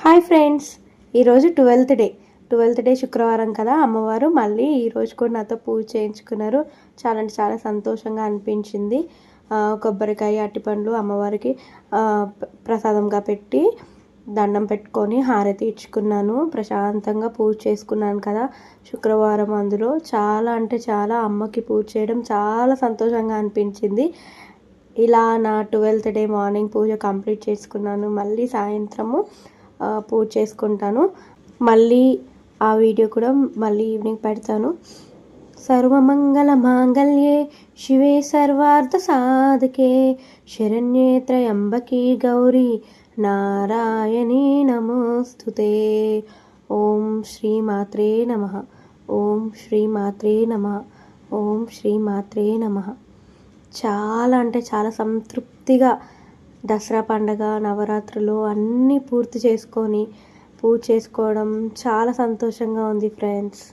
Hi friends, ఈరోజు 12th day శుక్రవారం కదా. అమ్మవారు మళ్ళీ ఈరోజు కూడా నాతో పూజ చేయించుకున్నారు. చాలా అంటే చాలా సంతోషంగా అనిపించింది. కొబ్బరికాయ అరటిపండ్లు అమ్మవారికి ప్రసాదంగా పెట్టి దండం పెట్టుకొని హారతి ఇచ్చుకున్నాను. ప్రశాంతంగా పూజ చేసుకున్నాను కదా శుక్రవారం. అందులో చాలా అంటే చాలా అమ్మకి పూజ చేయడం చాలా సంతోషంగా అనిపించింది. ఇలా నా 12th డే మార్నింగ్ పూజ కంప్లీట్ చేసుకున్నాను. మళ్ళీ సాయంత్రము పూజ చేసుకుంటాను. మళ్ళీ ఆ వీడియో కూడా మళ్ళీ ఈవినింగ్ పెడతాను. సర్వమంగళ మాంగళ్యే శివే సర్వార్థ సాధకే శరణ్యే త్రయంబకే గౌరీ నారాయణీ నమోస్తుతే. ఓం శ్రీ మాత్రే నమః. ఓం శ్రీ మాత్రే నమః. ఓం శ్రీ మాత్రే నమః. చాలా అంటే చాలా సంతృప్తిగా దసరా పండగ, నవరాత్రులు అన్నీ పూర్తి చేసుకొని పూజ చేసుకోవడం చాలా సంతోషంగా ఉంది ఫ్రెండ్స్.